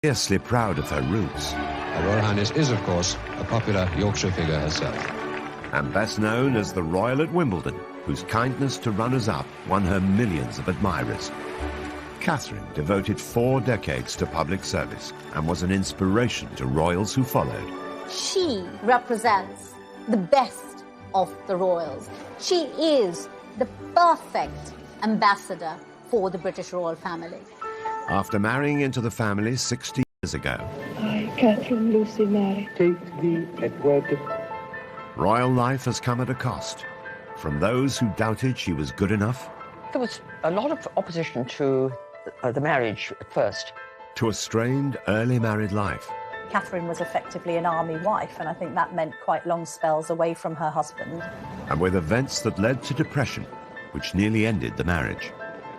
Fiercely proud of her roots. Her Royal Highness is, of course, a popular Yorkshire figure herself. And best known as the Royal at Wimbledon, whose kindness to runners-up won her millions of admirers. Katharine devoted 4 decades to public service and was an inspiration to royals who followed. She represents the best of the royals. She is the perfect ambassador for the British royal family. After marrying into the family 60 years ago, I, Katharine Lucy Mary, take thee, Edward. Royal life has come at a cost. From those who doubted she was good enough, there was a lot of opposition to the marriage at first. To a strained early married life. Katharine was effectively an army wife, and I think that meant quite long spells away from her husband. And with events that led to depression, which nearly ended the marriage.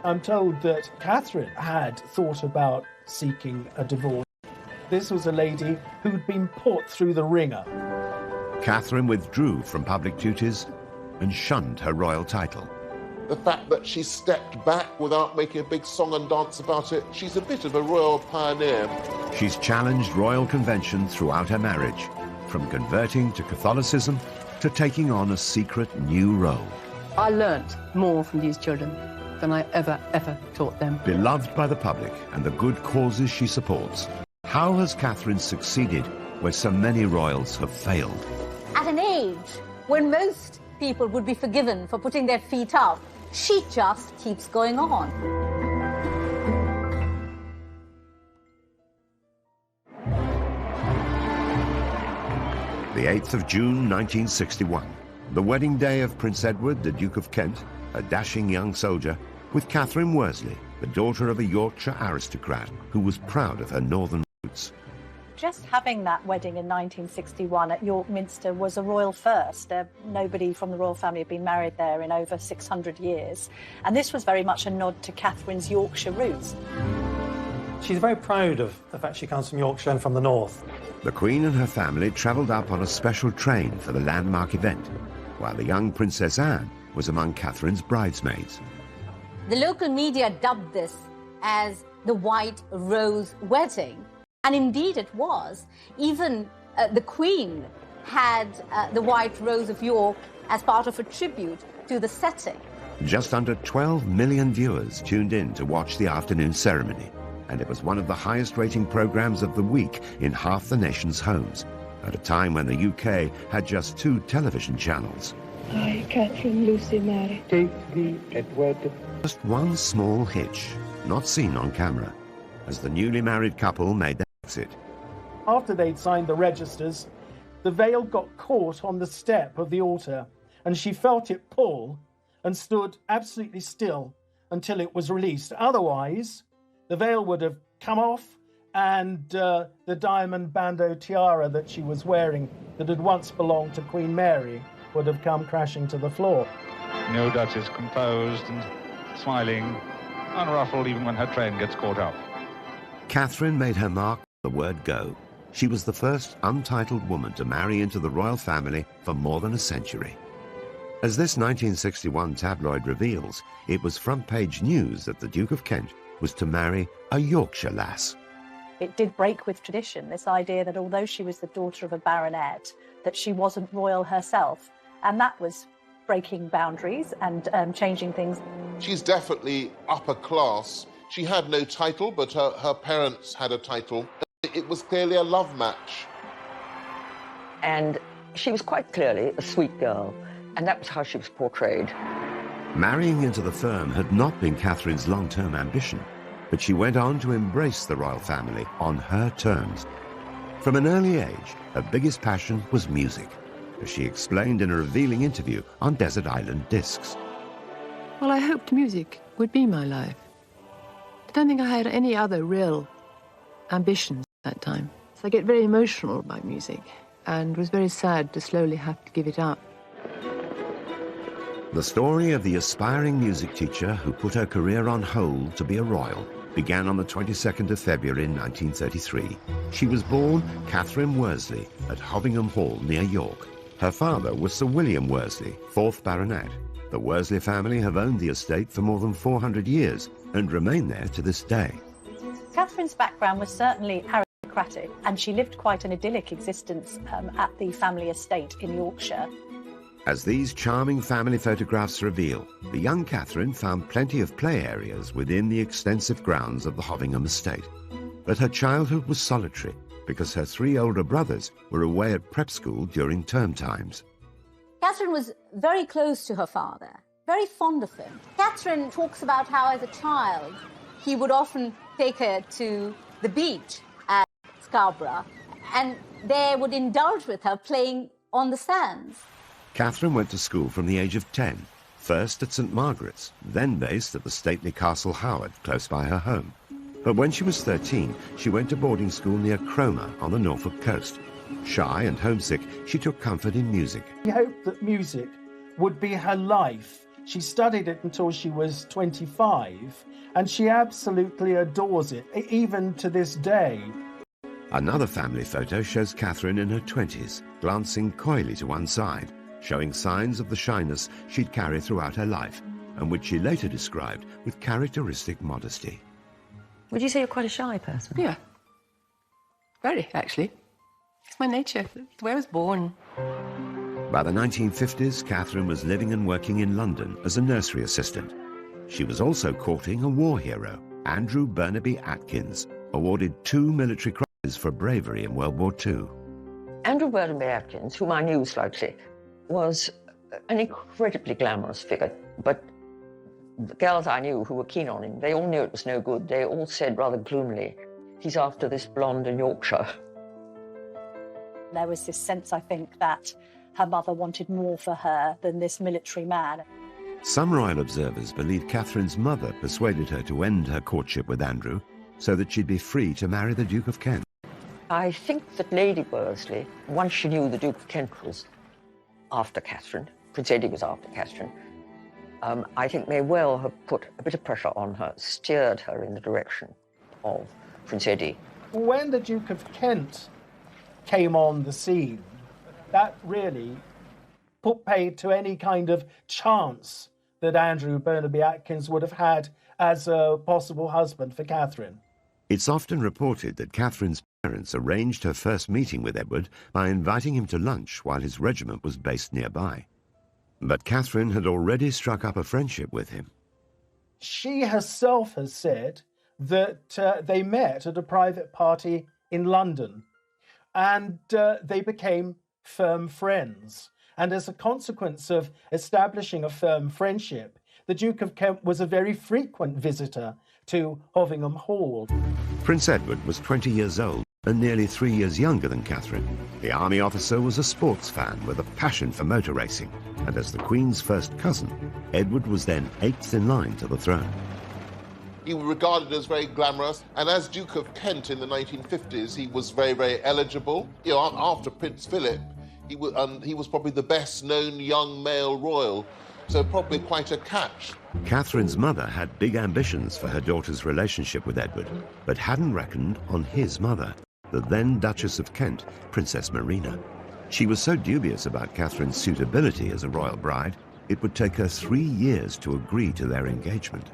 I'm told that Katharine had thought about seeking a divorce. This was a lady who'd been put through the ringer. Katharine withdrew from public duties and shunned her royal title. The fact that she stepped back without making a big song and dance about it, she's a bit of a royal pioneer. She's challenged royal convention throughout her marriage, from converting to Catholicism to taking on a secret new role. I learnt more from these children than I ever taught them. Beloved by the public and the good causes she supports, how has Katharine succeeded where so many royals have failed? At an age when most people would be forgiven for putting their feet up, she just keeps going on. The 8th of June 1961, the wedding day of Prince Edward, the Duke of Kent, a dashing young soldier, with Catherine Worsley, the daughter of a Yorkshire aristocrat who was proud of her northern roots. Just having that wedding in 1961 at York Minster was a royal first. Nobody from the royal family had been married there in over 600 years. And this was very much a nod to Catherine's Yorkshire roots. She's very proud of the fact she comes from Yorkshire and from the north. The Queen and her family travelled up on a special train for the landmark event, while the young Princess Anne was among Catherine's bridesmaids. The local media dubbed this as the White Rose Wedding. And indeed it was. Even the Queen had the White Rose of York as part of a tribute to the setting. Just under 12 million viewers tuned in to watch the afternoon ceremony, and it was one of the highest rating programmes of the week in half the nation's homes, at a time when the UK had just 2 television channels. I, Katharine Lucy Mary, take thee, Edward. Just one small hitch, not seen on camera, as the newly married couple made their exit. After they'd signed the registers, the veil got caught on the step of the altar, and she felt it pull and stood absolutely still until it was released. Otherwise, the veil would have come off, and the diamond bandeau tiara that she was wearing that had once belonged to Queen Mary would have come crashing to the floor. No Duchess, composed and smiling, unruffled even when her train gets caught up. Katharine made her mark on the word go. She was the first untitled woman to marry into the royal family for more than a century. As this 1961 tabloid reveals, it was front-page news that the Duke of Kent was to marry a Yorkshire lass. It did break with tradition, this idea that although she was the daughter of a baronet, that she wasn't royal herself. And that was breaking boundaries and changing things. She's definitely upper class. She had no title, but her parents had a title. It was clearly a love match. And she was quite clearly a sweet girl, and that was how she was portrayed. Marrying into the firm had not been Catherine's long-term ambition, but she went on to embrace the royal family on her terms. From an early age, her biggest passion was music, as she explained in a revealing interview on Desert Island Discs. Well, I hoped music would be my life. I don't think I had any other real ambitions at that time. So I get very emotional about music and was very sad to slowly have to give it up. The story of the aspiring music teacher who put her career on hold to be a royal began on the 22nd of February 1933. She was born Catherine Worsley at Hovingham Hall near York. Her father was Sir William Worsley, 4th Baronet. The Worsley family have owned the estate for more than 400 years and remain there to this day. Catherine's background was certainly aristocratic, and she lived quite an idyllic existence at the family estate in Yorkshire. As these charming family photographs reveal, the young Catherine found plenty of play areas within the extensive grounds of the Hovingham estate. But her childhood was solitary because her 3 older brothers were away at prep school during term times. Catherine was very close to her father, very fond of him. Catherine talks about how, as a child, he would often take her to the beach at Scarborough, and they would indulge with her playing on the sands. Catherine went to school from the age of 10, first at St Margaret's, then based at the stately Castle Howard, close by her home. But when she was 13, she went to boarding school near Cromer on the Norfolk coast. Shy and homesick, she took comfort in music. She hoped that music would be her life. She studied it until she was 25, and she absolutely adores it, even to this day. Another family photo shows Catherine in her 20s, glancing coyly to one side, showing signs of the shyness she'd carried throughout her life, and which she later described with characteristic modesty. Would you say you're quite a shy person? Yeah. Very, actually. It's my nature. It's the way I was born. By the 1950s, Catherine was living and working in London as a nursery assistant. She was also courting a war hero, Andrew Burnaby Atkins, awarded 2 military crosses for bravery in World War II. Andrew Burnaby Atkins, whom I knew slightly, was an incredibly glamorous figure, but the girls I knew who were keen on him, they all knew it was no good. They all said rather gloomily, he's after this blonde in Yorkshire. There was this sense, I think, that her mother wanted more for her than this military man. Some royal observers believe Catherine's mother persuaded her to end her courtship with Andrew so that she'd be free to marry the Duke of Kent. I think that Lady Worsley, once she knew the Duke of Kent was after Catherine, Prince Eddie was after Catherine, I think may well have put a bit of pressure on her, steered her in the direction of Prince Eddie. When the Duke of Kent came on the scene, that really put paid to any kind of chance that Andrew Burnaby Atkins would have had as a possible husband for Catherine. It's often reported that Catherine's parents arranged her first meeting with Edward by inviting him to lunch while his regiment was based nearby. But Catherine had already struck up a friendship with him. She herself has said that they met at a private party in London, and they became firm friends. And as a consequence of establishing a firm friendship, the Duke of Kent was a very frequent visitor to Hovingham Hall. Prince Edward was 20 years old and nearly 3 years younger than Catherine. The army officer was a sports fan with a passion for motor racing, and as the Queen's first cousin, Edward was then 8th in line to the throne. He was regarded as very glamorous, and as Duke of Kent in the 1950s, he was very, very eligible. You know, after Prince Philip, he was probably the best-known young male royal, so probably quite a catch. Catherine's mother had big ambitions for her daughter's relationship with Edward, but hadn't reckoned on his mother, the then Duchess of Kent, Princess Marina. She was so dubious about Catherine's suitability as a royal bride, it would take her 3 years to agree to their engagement.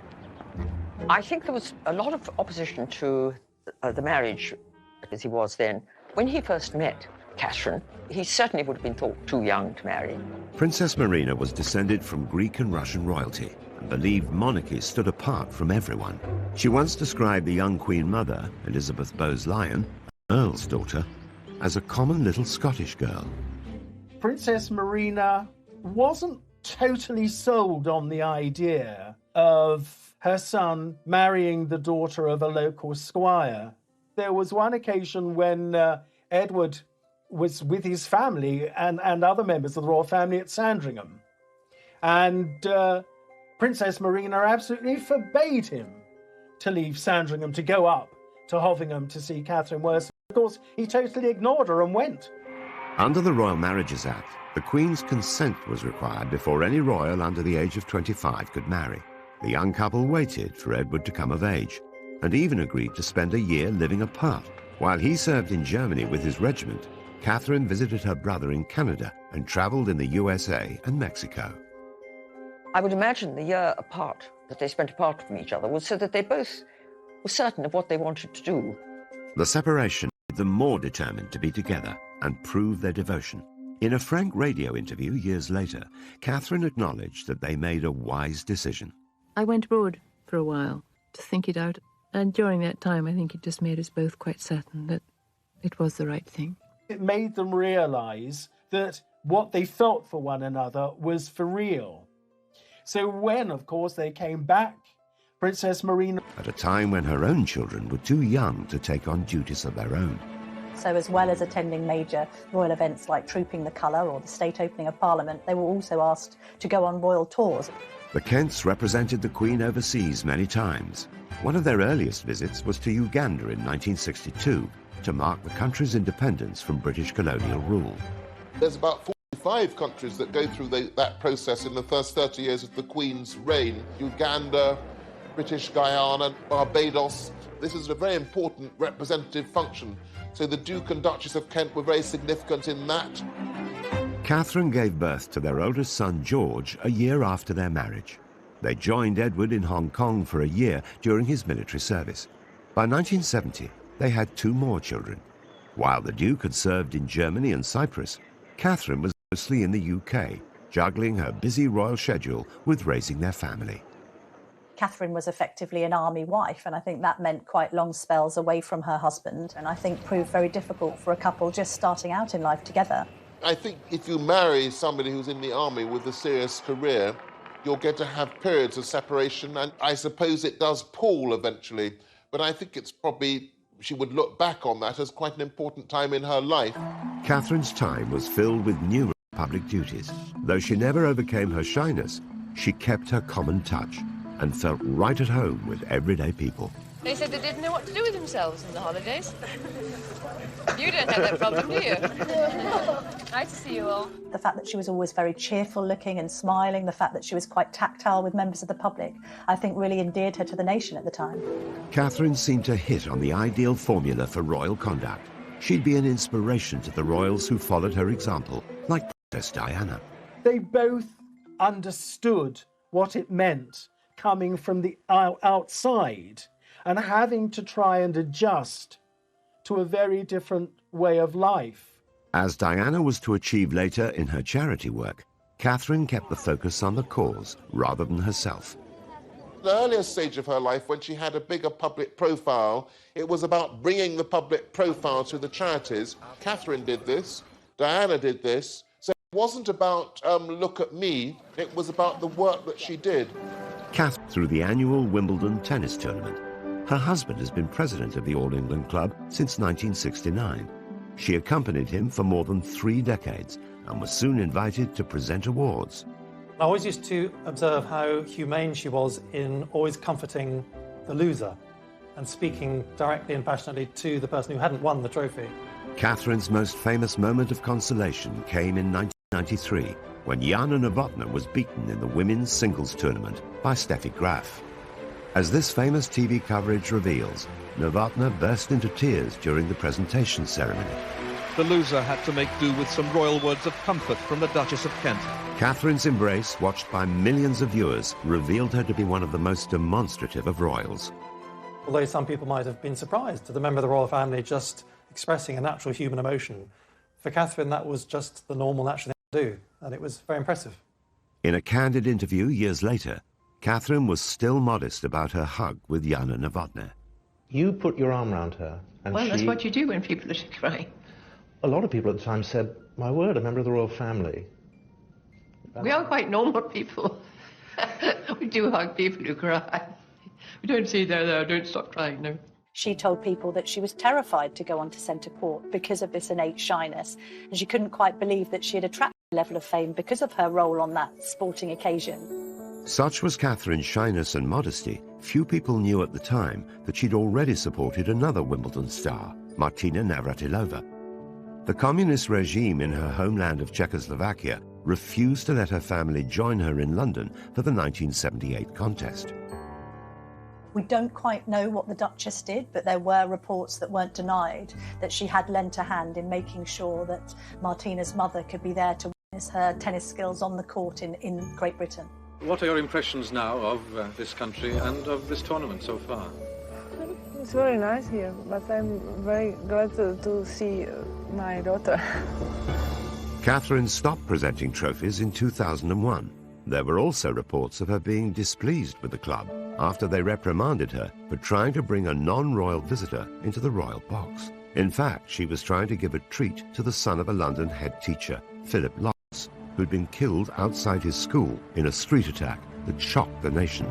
I think there was a lot of opposition to the marriage, as he was then. When he first met Catherine, he certainly would have been thought too young to marry. Princess Marina was descended from Greek and Russian royalty and believed monarchy stood apart from everyone. She once described the young Queen Mother, Elizabeth Bowes-Lyon, Earl's daughter, as a common little Scottish girl. Princess Marina wasn't totally sold on the idea of her son marrying the daughter of a local squire. There was one occasion when Edward was with his family and other members of the royal family at Sandringham. And Princess Marina absolutely forbade him to leave Sandringham to go up to Hovingham to see Catherine Worsley. Of course, he totally ignored her and went. Under the Royal Marriages Act, the Queen's consent was required before any royal under the age of 25 could marry. The young couple waited for Edward to come of age and even agreed to spend a year living apart. While he served in Germany with his regiment, Catherine visited her brother in Canada and travelled in the USA and Mexico. I would imagine the year apart, that they spent apart from each other, was so that they both were certain of what they wanted to do. The separation made them more determined to be together and prove their devotion. In a frank radio interview years later, Katharine acknowledged that they made a wise decision. I went abroad for a while to think it out, and during that time I think it just made us both quite certain that it was the right thing. It made them realise that what they felt for one another was for real. So when, of course, they came back, Princess Marina... At a time when her own children were too young to take on duties of their own. So as well as attending major royal events like Trooping the Colour or the state opening of Parliament, they were also asked to go on royal tours. The Kents represented the Queen overseas many times. One of their earliest visits was to Uganda in 1962 to mark the country's independence from British colonial rule. There's about 45 countries that go through that process in the first 30 years of the Queen's reign. Uganda, British Guyana, Barbados. This is a very important representative function. So the Duke and Duchess of Kent were very significant in that. Katharine gave birth to their oldest son, George, a year after their marriage. They joined Edward in Hong Kong for a year during his military service. By 1970, they had 2 more children. While the Duke had served in Germany and Cyprus, Katharine was mostly in the UK, juggling her busy royal schedule with raising their family. Katharine was effectively an army wife, and I think that meant quite long spells away from her husband, and I think proved very difficult for a couple just starting out in life together. I think if you marry somebody who's in the army with a serious career, you'll get to have periods of separation, and I suppose it does pall eventually, but I think it's probably, she would look back on that as quite an important time in her life. Katharine's time was filled with numerous public duties. Though she never overcame her shyness, she kept her common touch and felt right at home with everyday people. They said they didn't know what to do with themselves in the holidays. You don't have that problem, do you? Nice to see you all. The fact that she was always very cheerful looking and smiling, the fact that she was quite tactile with members of the public, I think really endeared her to the nation at the time. Katharine seemed to hit on the ideal formula for royal conduct. She'd be an inspiration to the royals who followed her example, like Princess Diana. They both understood what it meant coming from the outside and having to try and adjust to a very different way of life. As Diana was to achieve later in her charity work, Katharine kept the focus on the cause rather than herself. The earliest stage of her life, when she had a bigger public profile, it was about bringing the public profile to the charities. Katharine did this, Diana did this, so it wasn't about look at me, it was about the work that she did. Katharine through the annual Wimbledon tennis tournament. Her husband has been president of the All England Club since 1969. She accompanied him for more than 3 decades and was soon invited to present awards. I always used to observe how humane she was in always comforting the loser and speaking directly and passionately to the person who hadn't won the trophy. Katharine's most famous moment of consolation came in 1993 when Jana Novotná was beaten in the women's singles tournament by Steffi Graf. As this famous TV coverage reveals, Novotná burst into tears during the presentation ceremony. The loser had to make do with some royal words of comfort from the Duchess of Kent. Katharine's embrace, watched by millions of viewers, revealed her to be one of the most demonstrative of royals. Although some people might have been surprised to the member of the royal family just expressing a natural human emotion, for Katharine that was just the normal, natural thing to do, and it was very impressive. In a candid interview years later, Katharine was still modest about her hug with Jana Novotná. You put your arm around her, and well, that's what you do when people are crying. A lot of people at the time said, my word, a member of the royal family. We are quite normal people. We do hug people who cry. We don't say, there, don't stop crying, no. She told people that she was terrified to go onto centre court because of this innate shyness, and she couldn't quite believe that she had attracted a level of fame because of her role on that sporting occasion. Such was Katharine's shyness and modesty, few people knew at the time that she'd already supported another Wimbledon star, Martina Navratilova. The communist regime in her homeland of Czechoslovakia refused to let her family join her in London for the 1978 contest. We don't quite know what the Duchess did, but there were reports that weren't denied that she had lent a hand in making sure that Martina's mother could be there to witness her tennis skills on the court in Great Britain. What are your impressions now of this country and of this tournament so far? It's very nice here, but I'm very glad to see my daughter. Katharine stopped presenting trophies in 2001. There were also reports of her being displeased with the club after they reprimanded her for trying to bring a non-royal visitor into the royal box. In fact, she was trying to give a treat to the son of a London head teacher, Philip Lotz, who'd been killed outside his school in a street attack that shocked the nation.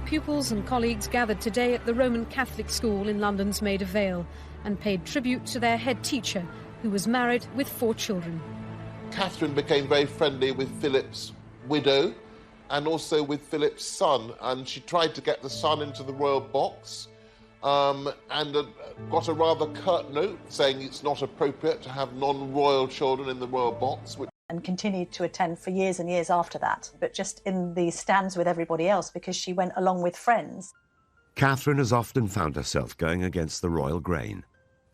Pupils and colleagues gathered today at the Roman Catholic school in London's Maida Vale and paid tribute to their head teacher, who was married with 4 children. Katharine became very friendly with Philip's widow and also with Philip's son, and she tried to get the son into the royal box and got a rather curt note saying it's not appropriate to have non-royal children in the royal box. And continued to attend for years and years after that, but just in the stands with everybody else because she went along with friends. Katharine has often found herself going against the royal grain.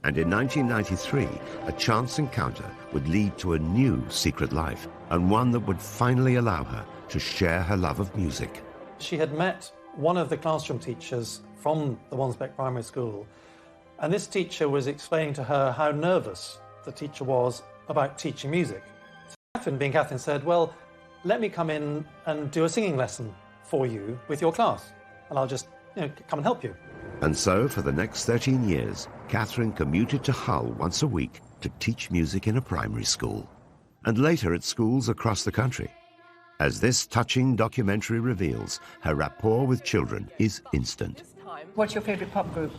And in 1993, a chance encounter would lead to a new secret life, and one that would finally allow her to share her love of music. She had met one of the classroom teachers from the Wansbeck Primary School, and this teacher was explaining to her how nervous the teacher was about teaching music. So Katharine, being Katharine, said, well, let me come in and do a singing lesson for you with your class, and I'll just come and help you. And so, for the next 13 years, Katharine commuted to Hull once a week to teach music in a primary school, and later at schools across the country. As this touching documentary reveals, her rapport with children is instant. What's your favourite pop group?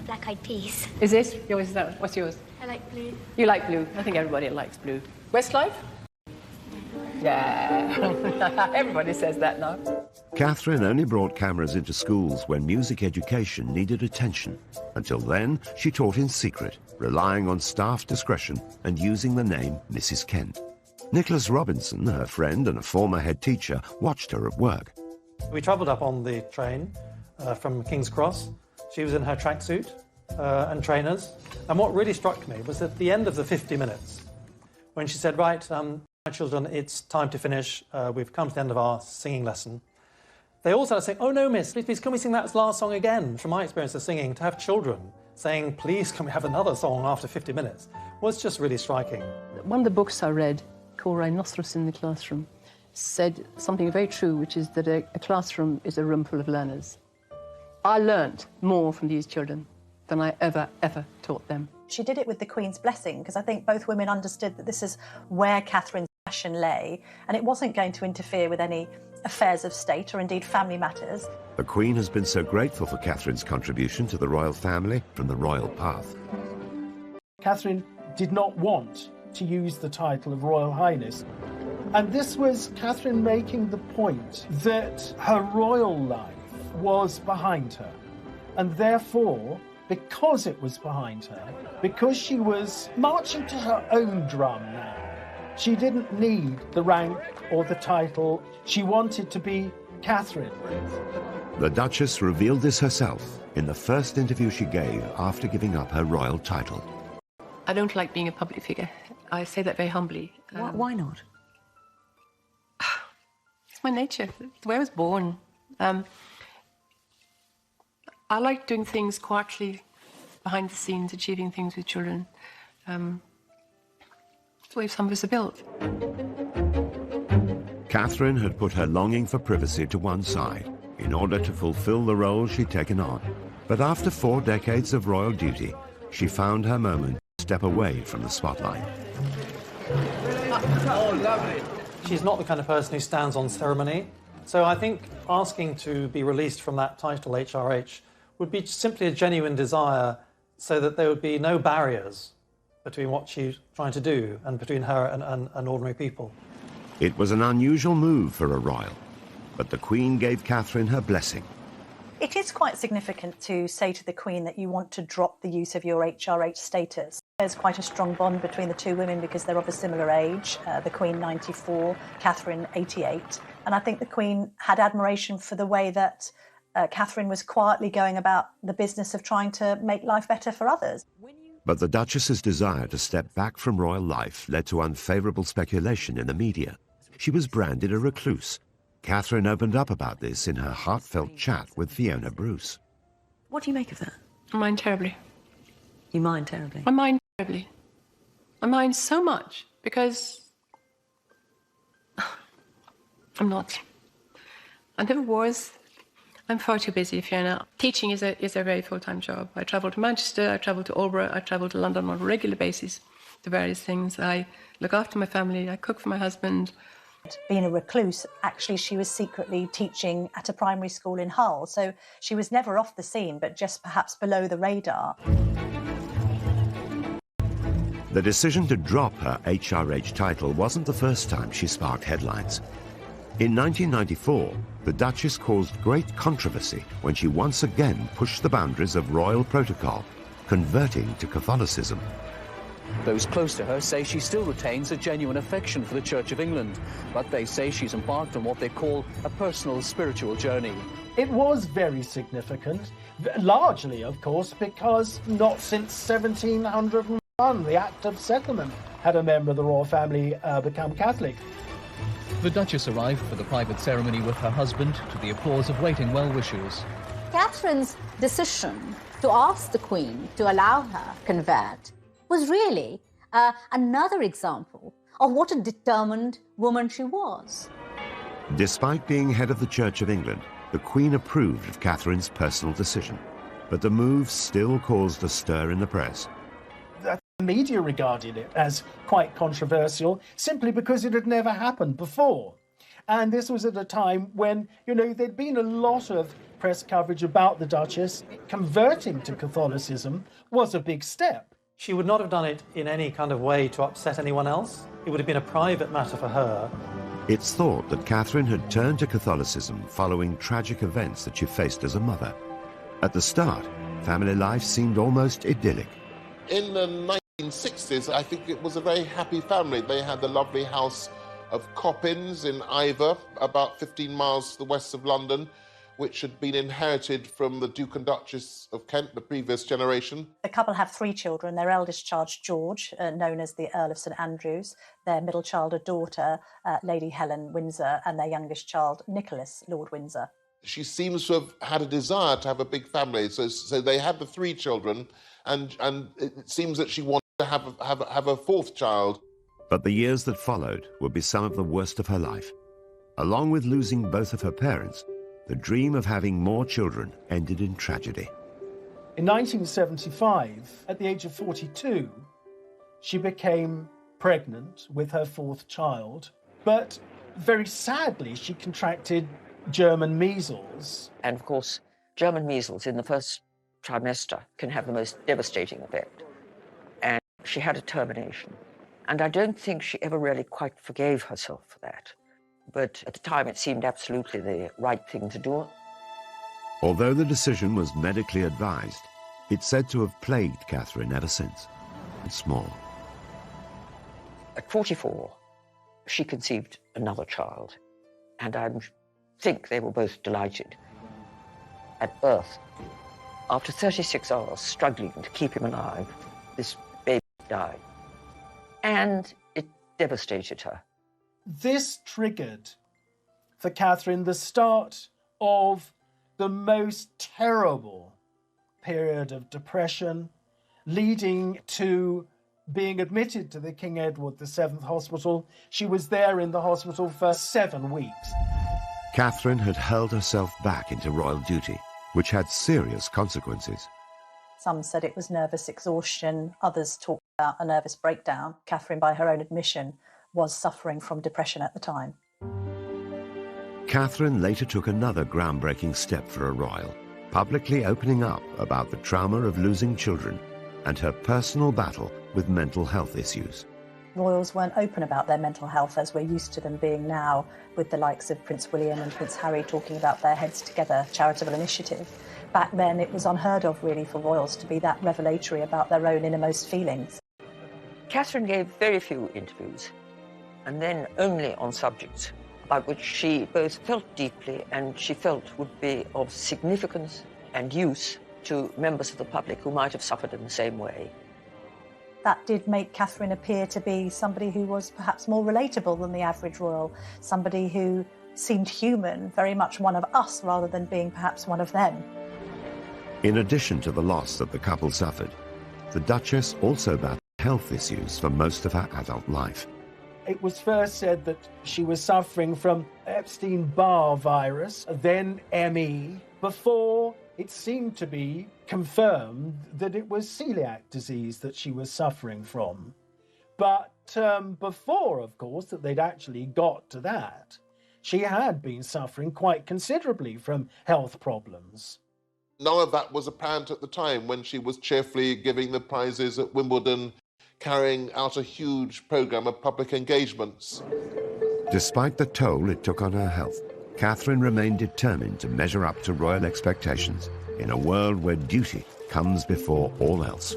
Black Eyed Peas. Is it? Yours is that? What's yours? I like Blue. You like Blue. I think everybody likes Blue. Westlife? Yeah. Everybody says that now. Katharine only brought cameras into schools when music education needed attention. Until then, she taught in secret, relying on staff discretion and using the name Mrs. Kent. Nicholas Robinson, her friend and a former head teacher, watched her at work. We travelled up on the train from King's Cross. She was in her tracksuit and trainers. And what really struck me was at the end of the 50 minutes, when she said, right, my children, it's time to finish. We've come to the end of our singing lesson. They all started saying, oh no, miss, please, can we sing that last song again? From my experience of singing, to have children saying, please, can we have another song after 50 minutes, was just really striking. One of the books I read, called Rhinoceros in the Classroom, said something very true, which is that a classroom is a room full of learners. I learnt more from these children than I ever taught them. She did it with the Queen's blessing, because I think both women understood that this is where Katharine's passion lay, and it wasn't going to interfere with any affairs of state or indeed family matters. The Queen has been so grateful for Katharine's contribution to the royal family from the royal path. Katharine did not want to use the title of Royal Highness. And this was Katharine making the point that her royal life was behind her. And therefore, because it was behind her, because she was marching to her own drum now, she didn't need the rank or the title. She wanted to be Katharine. The Duchess revealed this herself in the first interview she gave after giving up her royal title. I don't like being a public figure. I say that very humbly. Why not? It's my nature. It's the way I was born. I like doing things quietly, behind the scenes, achieving things with children. It's the way some of us are built. Katharine had put her longing for privacy to one side in order to fulfill the role she'd taken on. But after 4 decades of royal duty, she found her moment to step away from the spotlight. Oh, lovely. She's not the kind of person who stands on ceremony. So I think asking to be released from that title, HRH, would be simply a genuine desire so that there would be no barriers between what she's trying to do and between her and ordinary people. It was an unusual move for a royal, but the Queen gave Katharine her blessing. It is quite significant to say to the Queen that you want to drop the use of your HRH status. There's quite a strong bond between the two women because they're of a similar age, the Queen 94, Katharine 88. And I think the Queen had admiration for the way that Katharine was quietly going about the business of trying to make life better for others. But the Duchess's desire to step back from royal life led to unfavourable speculation in the media. She was branded a recluse. Katharine opened up about this in her heartfelt chat with Fiona Bruce. What do you make of that? I mind terribly. You mind terribly? I mind terribly. I mind so much because I'm not. I never was. I'm far too busy, Fiona. Teaching is a very full-time job. I travel to Manchester, I travel to Albury, I travel to London on a regular basis to various things. I look after my family, I cook for my husband. Being a recluse, actually she was secretly teaching at a primary school in Hull, so she was never off the scene, but just perhaps below the radar. The decision to drop her HRH title wasn't the first time she sparked headlines. In 1994, the Duchess caused great controversy when she once again pushed the boundaries of royal protocol, converting to Catholicism. Those close to her say she still retains a genuine affection for the Church of England, but they say she's embarked on what they call a personal spiritual journey. It was very significant, largely, of course, because not since 1701, the Act of Settlement, had a member of the royal family become Catholic. The Duchess arrived for the private ceremony with her husband to the applause of waiting well-wishers. Catherine's decision to ask the Queen to allow her convert was really another example of what a determined woman she was. Despite being head of the Church of England, the Queen approved of Catherine's personal decision, but the move still caused a stir in the press. The media regarded it as quite controversial simply because it had never happened before. And this was at a time when, there'd been a lot of press coverage about the Duchess. Converting to Catholicism was a big step. She would not have done it in any kind of way to upset anyone else. It would have been a private matter for her. It's thought that Catherine had turned to Catholicism following tragic events that she faced as a mother. At the start, family life seemed almost idyllic. In the 1960s, I think it was a very happy family. They had the lovely house of Coppins in Ivor, about 15 miles to the west of London, which had been inherited from the Duke and Duchess of Kent, the previous generation. The couple have 3 children. Their eldest child, George, known as the Earl of St Andrews, their middle child, a daughter, Lady Helen Windsor, and their youngest child, Nicholas, Lord Windsor. She seems to have had a desire to have a big family, so they had the 3 children, and it seems that she wanted to have a 4th child. But the years that followed would be some of the worst of her life. Along with losing both of her parents, the dream of having more children ended in tragedy. In 1975, at the age of 42, she became pregnant with her 4th child, but very sadly she contracted German measles. And of course, German measles in the first trimester can have the most devastating effect. And she had a termination. And I don't think she ever really quite forgave herself for that. But at the time, it seemed absolutely the right thing to do. Although the decision was medically advised, it's said to have plagued Catherine ever since. It's small. At 44, she conceived another child, and I think they were both delighted. At birth, after 36 hours struggling to keep him alive, this baby died. And it devastated her. This triggered, for Catherine, the start of the most terrible period of depression, leading to being admitted to the King Edward VII Hospital. She was there in the hospital for 7 weeks. Catherine had hurled herself back into royal duty, which had serious consequences. Some said it was nervous exhaustion. Others talked about a nervous breakdown. Catherine, by her own admission, was suffering from depression at the time. Catherine later took another groundbreaking step for a royal, publicly opening up about the trauma of losing children and her personal battle with mental health issues. Royals weren't open about their mental health as we're used to them being now, with the likes of Prince William and Prince Harry talking about their Heads Together charitable initiative. Back then, it was unheard of, really, for royals to be that revelatory about their own innermost feelings. Catherine gave very few interviews, and then only on subjects about which she both felt deeply and she felt would be of significance and use to members of the public who might have suffered in the same way. That did make Catherine appear to be somebody who was perhaps more relatable than the average royal, somebody who seemed human, very much one of us rather than being perhaps one of them. In addition to the loss that the couple suffered, the Duchess also battled health issues for most of her adult life. It was first said that she was suffering from Epstein-Barr virus, then ME, before it seemed to be confirmed that it was celiac disease that she was suffering from. But before, of course, that they'd actually got to that, she had been suffering quite considerably from health problems. None of that was apparent at the time when she was cheerfully giving the prizes at Wimbledon, carrying out a huge programme of public engagements. Despite the toll it took on her health, Katharine remained determined to measure up to royal expectations in a world where duty comes before all else.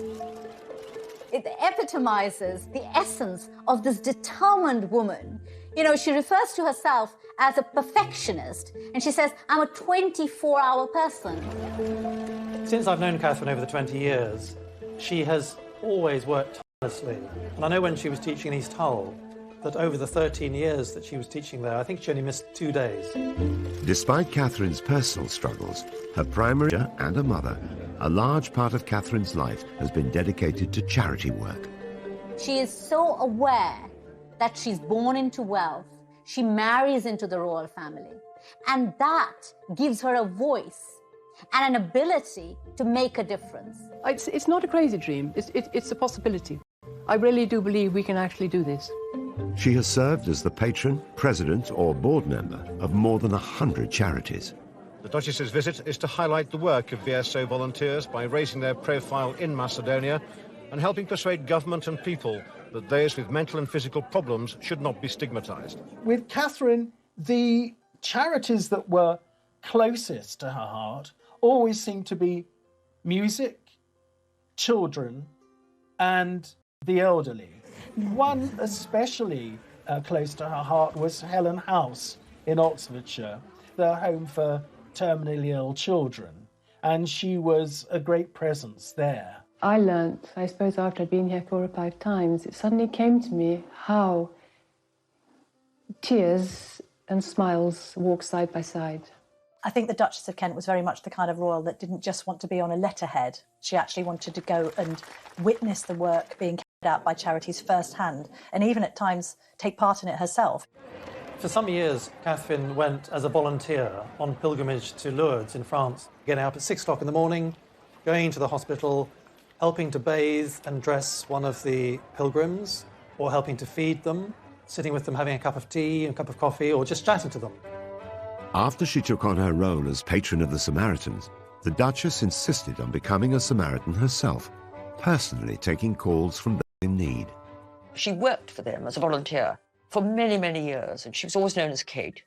It epitomizes the essence of this determined woman. You know, she refers to herself as a perfectionist, and she says, I'm a 24-hour person. Since I've known Katharine over the 20 years, she has always worked tirelessly. And I know when she was teaching in East Hull, that over the 13 years that she was teaching there, I think she only missed 2 days. Despite Katharine's personal struggles, her primary and her mother, a large part of Katharine's life has been dedicated to charity work. She is so aware that she's born into wealth. She marries into the royal family. And that gives her a voice and an ability to make a difference. It's not a crazy dream. It's a possibility. I really do believe we can actually do this. She has served as the patron, president or board member of more than 100 charities. The Duchess's visit is to highlight the work of VSO volunteers by raising their profile in Macedonia and helping persuade government and people that those with mental and physical problems should not be stigmatised. With Katharine, the charities that were closest to her heart always seemed to be music, children, and the elderly. One especially close to her heart was Helen House in Oxfordshire, the home for terminally ill children, and she was a great presence there. I learned, I suppose after I'd been here 4 or 5 times, it suddenly came to me how tears and smiles walk side by side. I think the Duchess of Kent was very much the kind of royal that didn't just want to be on a letterhead. She actually wanted to go and witness the work being carried out by charities firsthand, and even at times take part in it herself. For some years, Katharine went as a volunteer on pilgrimage to Lourdes in France, getting up at 6 o'clock in the morning, going to the hospital, helping to bathe and dress one of the pilgrims, or helping to feed them, sitting with them having a cup of tea, a cup of coffee, or just chatting to them. After she took on her role as patron of the Samaritans, the Duchess insisted on becoming a Samaritan herself, personally taking calls from those in need. She worked for them as a volunteer for many, many years, and she was always known as Kate.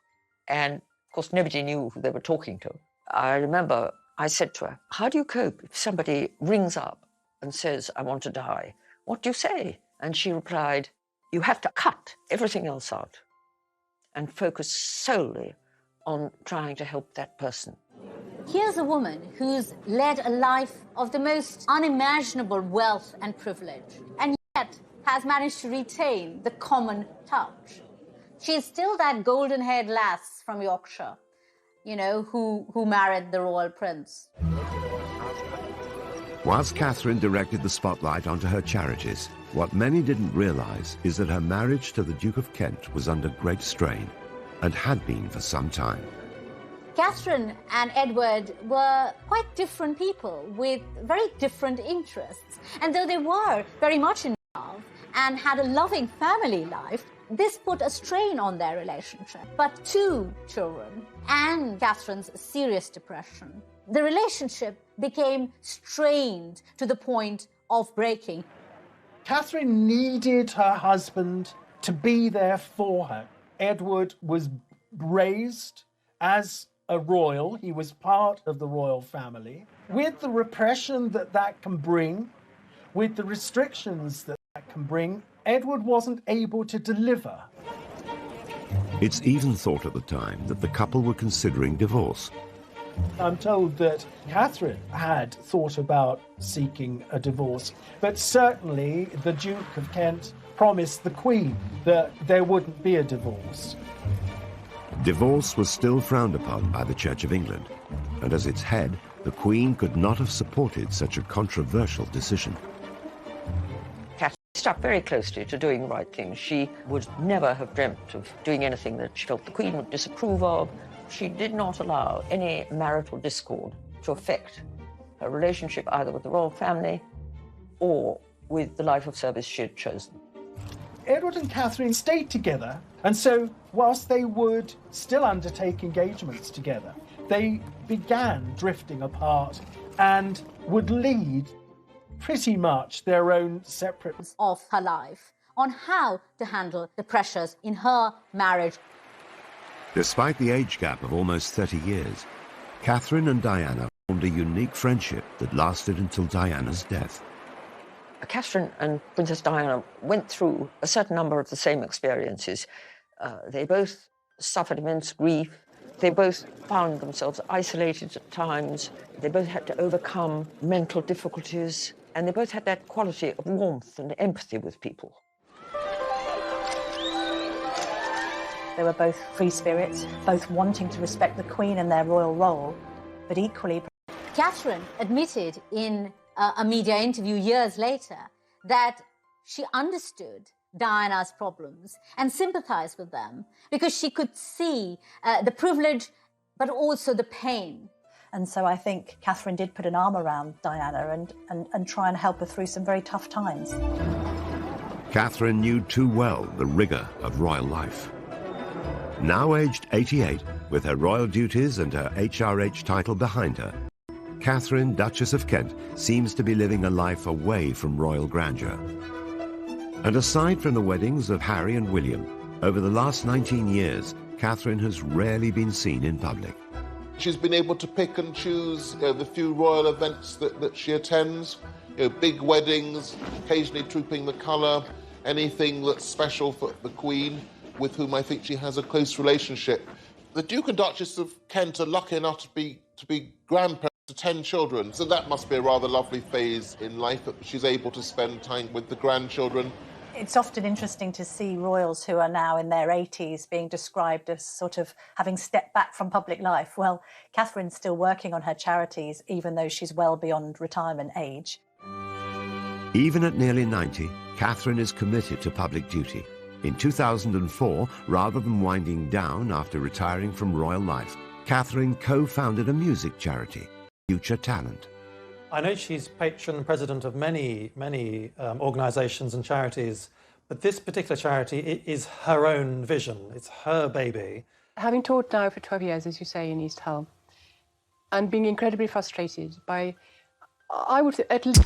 And, of course, nobody knew who they were talking to. I remember I said to her, how do you cope if somebody rings up and says, I want to die? What do you say? And she replied, you have to cut everything else out and focus solely on trying to help that person. Here's a woman who's led a life of the most unimaginable wealth and privilege, and yet has managed to retain the common touch. She's still that golden-haired lass from Yorkshire, you know, who married the royal prince. Whilst Katharine directed the spotlight onto her charities, what many didn't realise is that her marriage to the Duke of Kent was under great strain, and had been for some time. Catherine and Edward were quite different people with very different interests. And though they were very much in love and had a loving family life, this put a strain on their relationship. But 2 children and Catherine's serious depression, the relationship became strained to the point of breaking. Katharine needed her husband to be there for her. Edward was raised as a royal. He was part of the royal family. With the repression that can bring, with the restrictions that can bring, Edward wasn't able to deliver. It's even thought at the time that the couple were considering divorce. I'm told that Katharine had thought about seeking a divorce, but certainly the Duke of Kent promised the Queen that there wouldn't be a divorce. Divorce was still frowned upon by the Church of England, and as its head, the Queen could not have supported such a controversial decision. Katharine stuck very closely to doing the right thing. She would never have dreamt of doing anything that she felt the Queen would disapprove of. She did not allow any marital discord to affect her relationship either with the royal family or with the life of service she had chosen. Edward and Catherine stayed together, and so whilst they would still undertake engagements together, they began drifting apart and would lead pretty much their own separate of her life on how to handle the pressures in her marriage. Despite the age gap of almost 30 years, Catherine and Diana formed a unique friendship that lasted until Diana's death. Catherine and Princess Diana went through a certain number of the same experiences. They both suffered immense grief. They both found themselves isolated at times. They both had to overcome mental difficulties, and they both had that quality of warmth and empathy with people. They were both free spirits, both wanting to respect the Queen and their royal role, but equally... Catherine admitted in a media interview years later that she understood Diana's problems and sympathized with them because she could see the privilege but also the pain. And so I think Catherine did put an arm around Diana and try and help her through some very tough times. Catherine knew too well the rigour of royal life. Now aged 88, with her royal duties and her HRH title behind her, Catherine, Duchess of Kent, seems to be living a life away from royal grandeur. And aside from the weddings of Harry and William, over the last 19 years, Catherine has rarely been seen in public. She's been able to pick and choose the few royal events that she attends, big weddings, occasionally trooping the colour, anything that's special for the Queen, with whom I think she has a close relationship. The Duke and Duchess of Kent are lucky enough to be grandparents to 10 children, so that must be a rather lovely phase in life, that she's able to spend time with the grandchildren. It's often interesting to see royals who are now in their 80s being described as sort of having stepped back from public life. Well, Catherine's still working on her charities, even though she's well beyond retirement age. Even at nearly 90, Catherine is committed to public duty. In 2004, rather than winding down after retiring from royal life, Catherine co-founded a music charity, Future Talent. I know she's patron and president of many organisations and charities, but this particular charity is her own vision. It's her baby. Having taught now for 12 years, as you say, in East Hull, and being incredibly frustrated by, I would say, at least...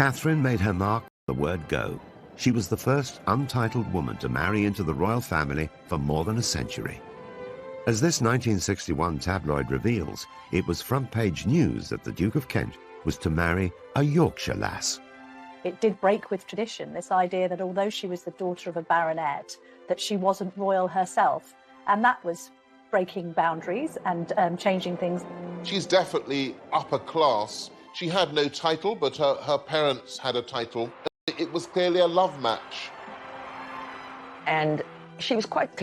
Katharine made her mark on the word go. She was the first untitled woman to marry into the royal family for more than a century. As this 1961 tabloid reveals, it was front-page news that the Duke of Kent was to marry a Yorkshire lass. It did break with tradition, this idea that although she was the daughter of a baronet, that she wasn't royal herself. And that was breaking boundaries and changing things. She's definitely upper class. She had no title, but her parents had a title. It was clearly a love match. And she was quite